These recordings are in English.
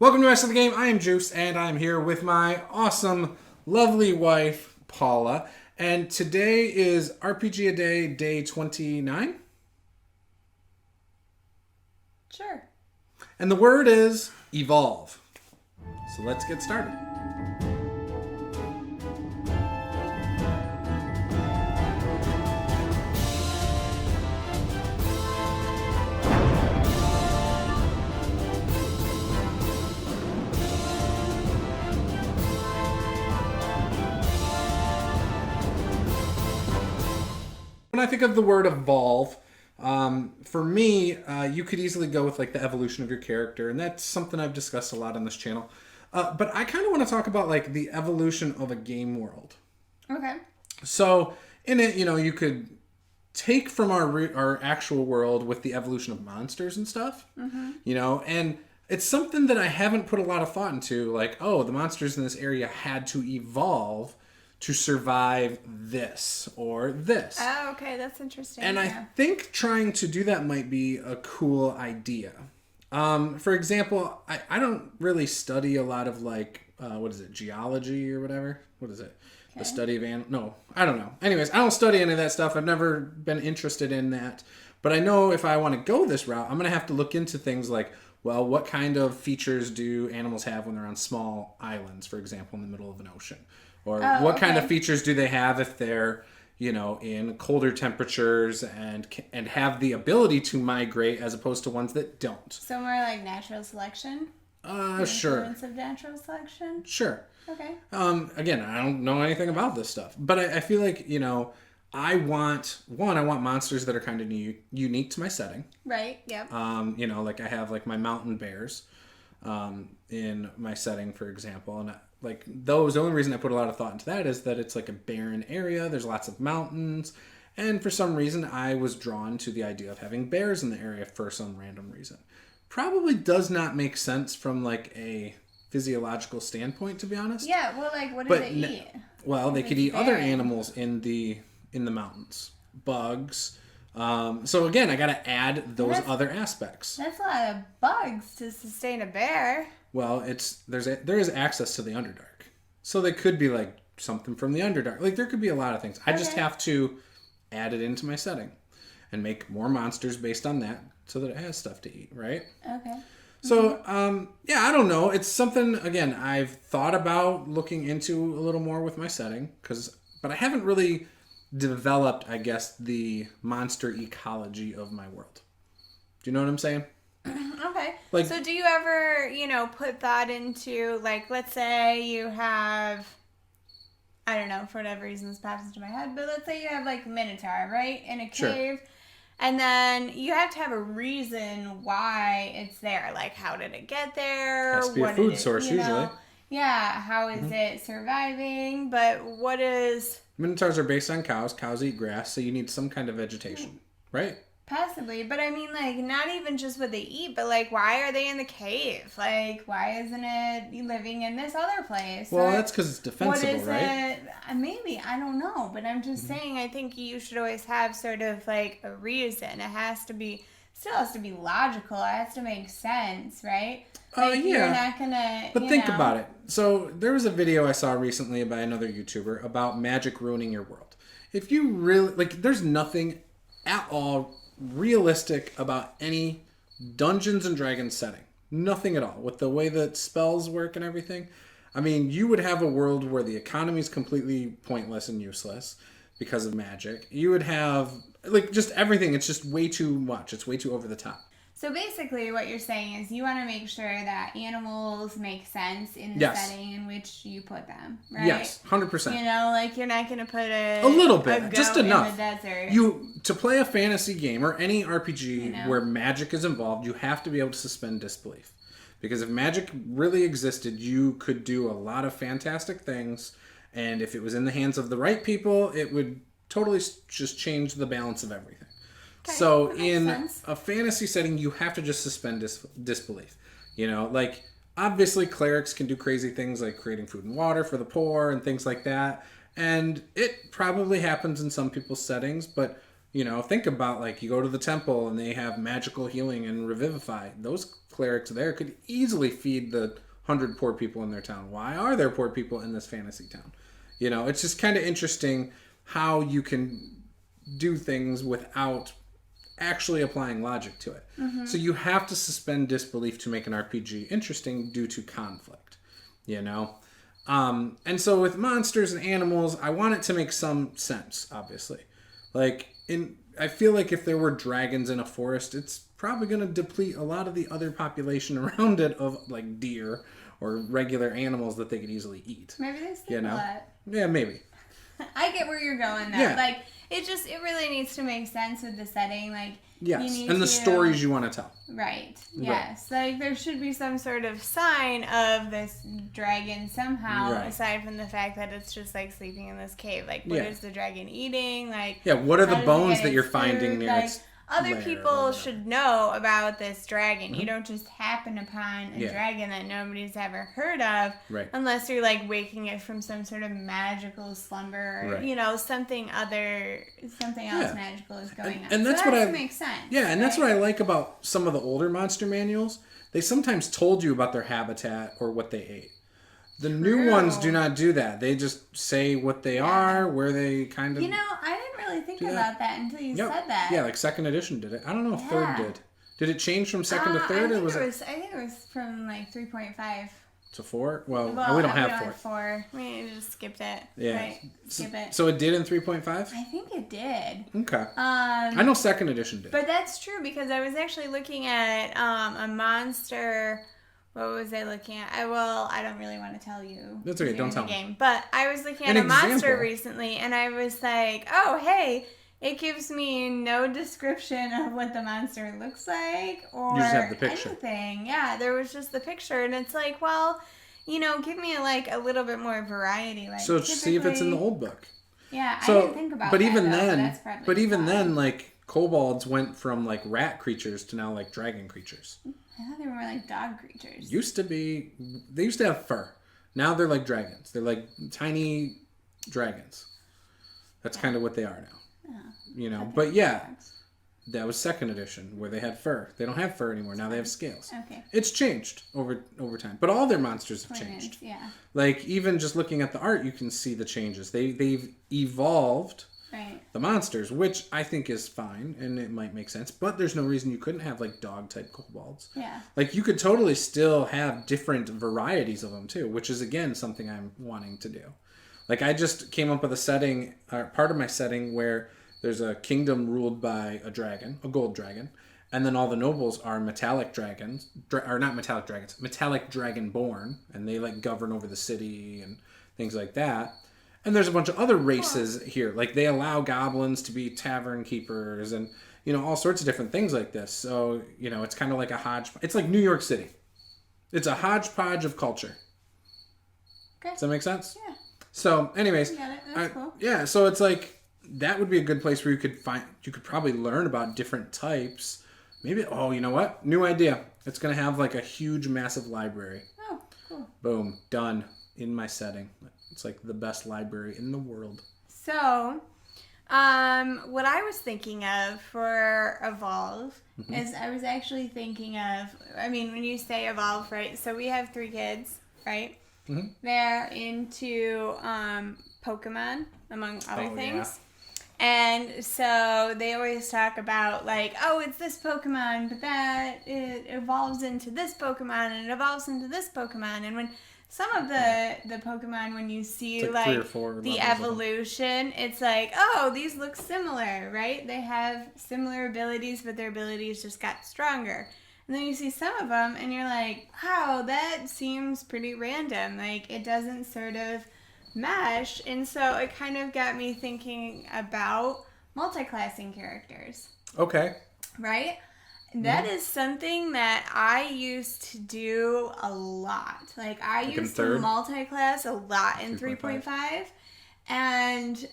Welcome to Rest of the Game. I am Juice, and I'm here with my awesome, lovely wife, Paula. And today is RPG A Day, day 29. Sure. And the word is evolve. So let's get started. When I think of the word evolve, for me, you could easily go with like the evolution of your character, and that's something I've discussed a lot on this channel. But I kind of want to talk about like the evolution of a game world. Okay. So in it, you could take from our actual world with the evolution of monsters and stuff. Mm-hmm. And it's something that I haven't put a lot of thought into. Like, oh, the monsters in this area had to evolve to survive this or this. Oh, okay. That's interesting. And I think trying to do that might be a cool idea. For example, I don't really study a lot of like, geology or whatever? What is it? Okay. The study of no, I don't know. Anyways, I don't study any of that stuff. I've never been interested in that. But I know if I want to go this route, I'm going to have to look into things like, well, what kind of features do animals have when they're on small islands, for example, in the middle of an ocean? Or what kind of features do they have if they're, in colder temperatures and have the ability to migrate as opposed to ones that don't? So more like natural selection? Sure. Influence of natural selection? Sure. Okay. Again, I don't know anything about this stuff, but I feel like, I want monsters that are kind of unique to my setting. Right. Yep. Like I have like my mountain bears, in my setting, for example, and like those, the only reason I put a lot of thought into that is that it's like a barren area. There's lots of mountains. And for some reason, I was drawn to the idea of having bears in the area for some random reason. Probably does not make sense from like a physiological standpoint, to be honest. Yeah. Well, like what do they eat? Well, they could eat other animals in the mountains, bugs. So again, I got to add those other aspects. That's a lot of bugs to sustain a bear. Well, there is access to the Underdark, so they could be like something from the Underdark. Like there could be a lot of things. I just have to add it into my setting and make more monsters based on that, so that it has stuff to eat, right? Okay. So, I don't know. It's something again I've thought about looking into a little more with my setting, but I haven't really developed, I guess, the monster ecology of my world. Do you know what I'm saying? Okay. Like, so do you ever, put that into, like, let's say you have, I don't know, for whatever reason this pops into my head, but let's say you have, like, Minotaur, right, in a cave, sure. And then you have to have a reason why it's there. Like, how did it get there? Has to be a food source, usually. Yeah, how is it surviving? But what is... Minotaurs are based on cows. Cows eat grass, so you need some kind of vegetation, right? Possibly, but I mean, like, not even just what they eat, but, like, why are they in the cave? Like, why isn't it living in this other place? Well, that's because it's defensible, right? Maybe, I don't know, but I'm just saying, I think you should always have sort of, like, a reason. It has to be, still has to be logical. It has to make sense, right? Like, yeah. You're not gonna, But think about it. So, there was a video I saw recently by another YouTuber about magic ruining your world. If you really, like, there's nothing at all realistic about any Dungeons and Dragons setting. Nothing at all. With the way that spells work and everything. I mean, you would have a world where the economy is completely pointless and useless because of magic. You would have, like, just everything. It's just way too much. It's way too over the top. So basically what you're saying is you want to make sure that animals make sense in the setting in which you put them, right? Yes, 100%. Like you're not going to put a little bit, just enough. In the desert. To play a fantasy game or any RPG where magic is involved, you have to be able to suspend disbelief. Because if magic really existed, you could do a lot of fantastic things, and if it was in the hands of the right people, it would totally just change the balance of everything. Okay, so in a fantasy setting, you have to just suspend disbelief. Like obviously clerics can do crazy things like creating food and water for the poor and things like that. And it probably happens in some people's settings, but You know, think about like you go to the temple and they have magical healing and revivify. Those clerics there could easily feed the 100 poor people in their town. Why are there poor people in this fantasy town? You know, it's just kind of interesting how you can do things without actually applying logic to it. So you have to suspend disbelief to make an RPG interesting due to conflict, you know? And so with monsters and animals, I want it to make some sense, obviously. Like, I feel like if there were dragons in a forest, it's probably going to deplete a lot of the other population around it of, like, deer or regular animals that they could easily eat. Maybe they sleep a lot. Yeah, maybe. I get where you're going, though. Yeah. Like, it really needs to make sense with the setting. Like, yes, and the stories you want to tell. Right. Yes. Like, there should be some sort of sign of this dragon somehow, aside from the fact that it's just, like, sleeping in this cave. Like, what is the dragon eating? Like, what are the bones that you're finding near its other people should know about this dragon. You don't just happen upon a dragon that nobody's ever heard of unless you're like waking it from some sort of magical slumber or you know, something else magical is going on. And that's so what makes sense. Yeah, and that's what I like about some of the older monster manuals. They sometimes told you about their habitat or what they ate. The new ones do not do that. They just say what they are, where they kind of... You know, I didn't really think about that until you said that. Yeah, like second edition did it. I don't know if third did. Did it change from second to third? I think it was from like 3.5 to 4? Well, we don't have 4. We just skipped it. Yeah. Right. Skip it. So it did in 3.5? I think it did. Okay. I know second edition did. But that's true because I was actually looking at a monster... What was I looking at? I don't really want to tell you. That's okay, don't tell me. But I was looking at a monster recently, and I was like, oh, hey, it gives me no description of what the monster looks like or you just have the picture. Anything. Yeah, there was just the picture, and it's like, well, you know, give me a little bit more variety. Like, so see if it's in the old book. Yeah, I didn't think about that. But even then, like, kobolds went from, like, rat creatures to now, like, dragon creatures. I thought they were more like dog creatures. They used to have fur. Now they're like dragons. They're like tiny dragons. That's kind of what they are now. You know, but that was second edition where they had fur. They don't have fur anymore. Now they have scales. Okay. It's changed over time. But all their monsters have changed. Yeah. Like, even just looking at the art, you can see the changes. They've evolved. Right. The monsters, which I think is fine, and it might make sense, but there's no reason you couldn't have, like, dog-type kobolds. Yeah. Like, you could totally still have different varieties of them, too, which is, again, something I'm wanting to do. Like, I just came up with a setting, part of my setting, where there's a kingdom ruled by a dragon, a gold dragon, and then all the nobles are metallic dragons, or not metallic dragons, metallic dragon-born, and they, like, govern over the city and things like that. And there's a bunch of other races here. Like, they allow goblins to be tavern keepers and, you know, all sorts of different things like this. So, you know, it's kind of like a hodgepodge. It's like New York City. It's a hodgepodge of culture. Okay. Does that make sense? Yeah. So, anyways. Got it. That's cool. Yeah, so it's like, that would be a good place where you could probably learn about different types. Maybe, you know what? New idea. It's going to have, like, a huge, massive library. Oh, cool. Boom. Done. In my setting. It's like the best library in the world. So, what I was thinking of for Evolve is I was actually thinking of, I mean, when you say Evolve, right? So we have 3 kids, right? Mm-hmm. They're into Pokemon, among other things. Yeah. And so they always talk about, like, oh, it's this Pokemon, but that it evolves into this Pokemon, and it evolves into this Pokemon. And when some of the Pokemon, when you see, like 3 or 4 the evolution, it's like, oh, these look similar, right? They have similar abilities, but their abilities just got stronger. And then you see some of them, and you're like, wow, that seems pretty random. Like, it doesn't sort of mesh. And so it kind of got me thinking about multiclassing characters. Okay. Right? That is something that I used to do a lot. Like, I used to multi-class a lot in 3.5. And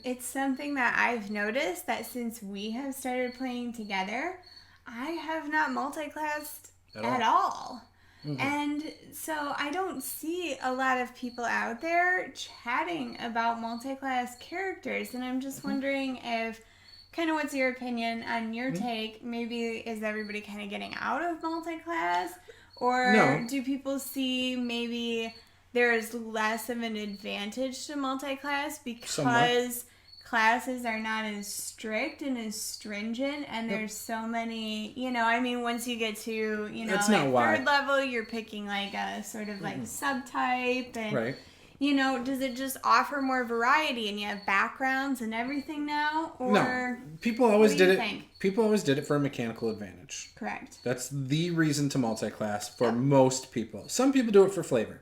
it's something that I've noticed that since we have started playing together, I have not multi-classed at all. Mm-hmm. And so I don't see a lot of people out there chatting about multi-class characters. And I'm just wondering if kind of what's your opinion on your take? Maybe is everybody kind of getting out of multi-class? Or do people see maybe there's less of an advantage to multi-class because classes are not as strict and as stringent, and there's so many, once you get to, third level, you're picking like a sort of like subtype, and does it just offer more variety and you have backgrounds and everything now? Or no, people always did it. People always did it for a mechanical advantage. Correct. That's the reason to multi-class for most people. Some people do it for flavor.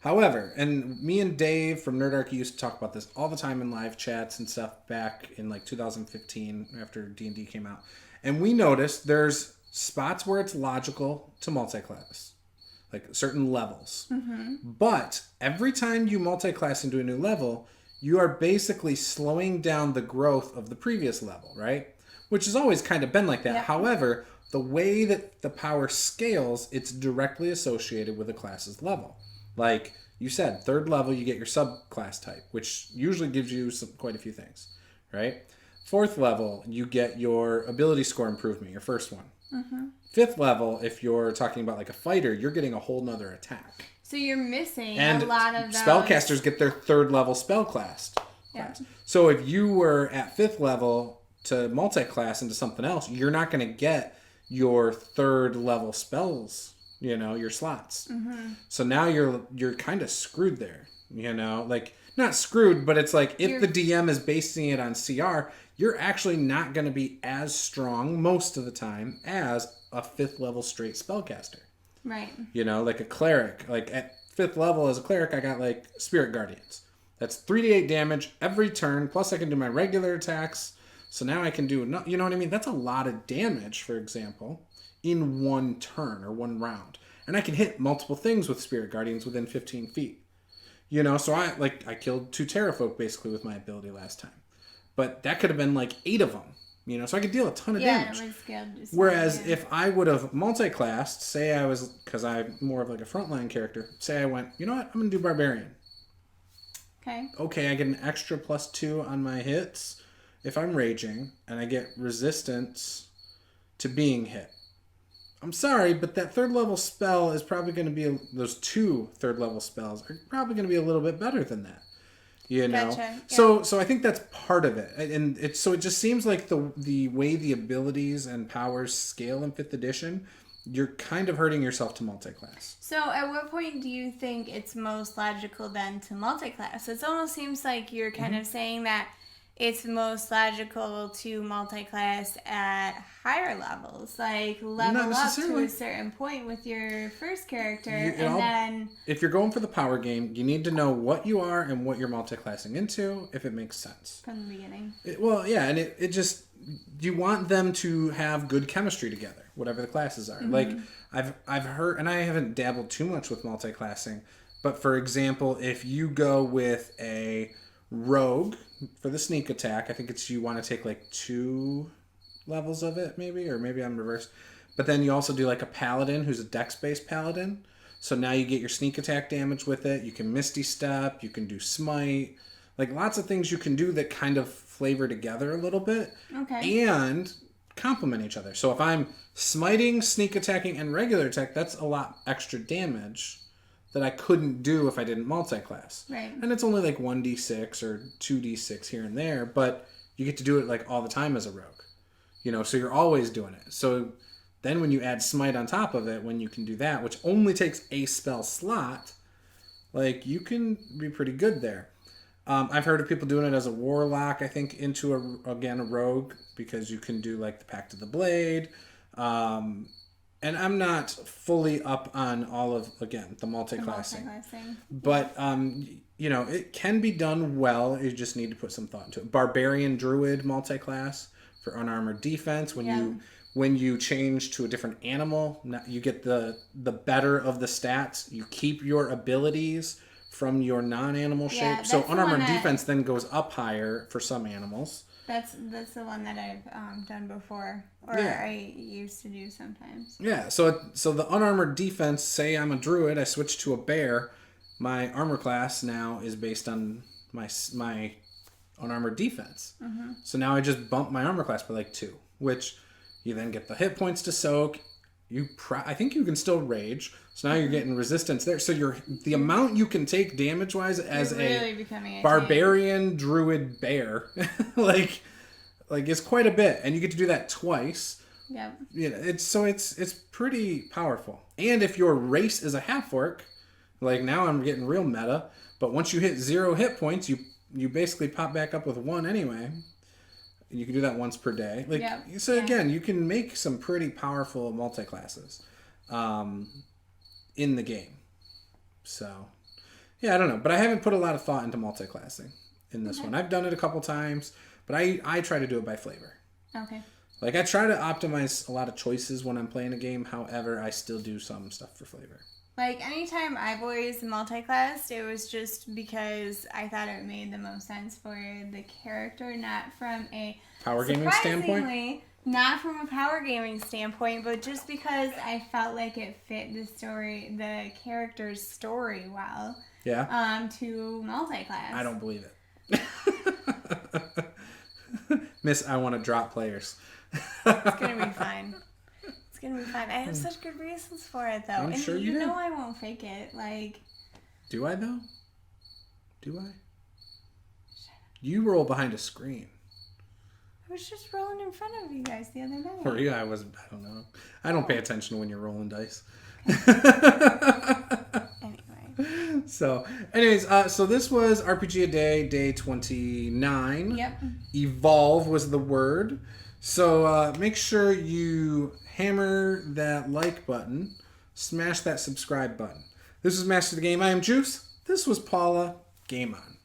However, and me and Dave from Nerdarchy used to talk about this all the time in live chats and stuff back in like 2015 after D&D came out. And we noticed there's spots where it's logical to multi-class, like certain levels. But every time you multi-class into a new level, you are basically slowing down the growth of the previous level, right? Which has always kind of been like that. However, the way that the power scales, it's directly associated with a class's level. Like you said, third level, you get your subclass type, which usually gives you quite a few things, right? Fourth level, you get your ability score improvement, your first one. Fifth level, if you're talking about like a fighter, you're getting a whole nother attack. So you're missing a lot of those. Spellcasters get their third level spell class. So if you were at fifth level to multi-class into something else, you're not going to get your third level spells, your slots. So now you're kind of screwed there, like not screwed, but it's like if the DM is basing it on CR, you're actually not going to be as strong most of the time as a fifth level straight spellcaster. Right. Like a cleric. Like at fifth level as a cleric, I got like Spirit Guardians. That's 3d8 damage every turn, plus I can do my regular attacks. So now I can do, you know what I mean? That's a lot of damage, for example, in one turn or one round. And I can hit multiple things with Spirit Guardians within 15 feet. So I killed 2 Terrafolk basically with my ability last time. But that could have been like 8 of them, so I could deal a ton of damage. Whereas if I would have multi-classed, say I was, because I'm more of like a frontline character, say I went, you know what, I'm going to do Barbarian. Okay, I get an extra +2 on my hits if I'm raging, and I get resistance to being hit. I'm sorry, but that third level spell is probably going to be, those 2 third level spells are probably going to be a little bit better than that. Gotcha. So I think that's part of it, and it just seems like the way the abilities and powers scale in 5th edition, you're kind of hurting yourself to multi-class. So at what point do you think it's most logical then to multi-class? It almost seems like you're kind of saying that it's most logical to multi-class at higher levels, like level up to a certain point with your first character, then... If you're going for the power game, you need to know what you are and what you're multi-classing into, if it makes sense. From the beginning. And it just... You want them to have good chemistry together, whatever the classes are. Like, I've heard, and I haven't dabbled too much with multi-classing, but for example, if you go with a rogue for the sneak attack, I think it's you want to take like 2 levels of it, maybe, or maybe I'm reversed. But then you also do like a paladin who's a dex-based paladin. So now you get your sneak attack damage with it. You can Misty Step. You can do Smite. Like lots of things you can do that kind of flavor together a little bit. Okay. And complement each other. So if I'm smiting, sneak attacking, and regular attack, that's a lot extra damage that I couldn't do if I didn't multi-class. Right. And it's only like 1d6 or 2d6 here and there, but you get to do it like all the time as a rogue. So you're always doing it. So then when you add smite on top of it, when you can do that, which only takes a spell slot, like you can be pretty good there. I've heard of people doing it as a warlock, I think, into a rogue, because you can do like the Pact of the Blade. And I'm not fully up on all of, again, the multiclassing. But, it can be done well. You just need to put some thought into it. Barbarian Druid multiclass for unarmored defense. When you change to a different animal, you get the better of the stats. You keep your abilities from your non-animal shape. So unarmored defense then goes up higher for some animals. That's the one that I've done before, or I used to do sometimes. Yeah, so the unarmored defense, say I'm a druid, I switch to a bear, my armor class now is based on my unarmored defense. So now I just bump my armor class by like 2, which you then get the hit points to soak. I think you can still rage. So now you're getting resistance there. So the amount you can take damage wise as really a barbarian druid bear, like it's quite a bit, and you get to do that twice. Yep. Yeah, it's pretty powerful. And if your race is a half orc, like now I'm getting real meta. But once you hit 0 hit points, you basically pop back up with 1 anyway. You can do that once per day. Again, you can make some pretty powerful multi-classes in the game. So, yeah, I don't know. But I haven't put a lot of thought into multi-classing in this one. I've done it a couple times, but I try to do it by flavor. Okay. Like, I try to optimize a lot of choices when I'm playing a game. However, I still do some stuff for flavor. Like, anytime I've always multiclassed, it was just because I thought it made the most sense for the character, not from a power gaming standpoint? Not from a power gaming standpoint, but just because I felt like it fit the character's story well. Yeah. To multiclass. I don't believe it. Miss, I want to drop players. It's going to be fine. It's going to be fine. I have such good reasons for it, though. I'm sure you do. know I won't fake it. Like... Do I, though? Do I? You roll behind a screen. I was just rolling in front of you guys the other night. Or yeah, I don't know. I don't pay attention when you're rolling dice. Anyway. So this was RPG a Day 29. Yep. Evolve was the word. So make sure you hammer that like button. Smash that subscribe button. This is Master of the Game. I am Juce. This was Paula. Game on.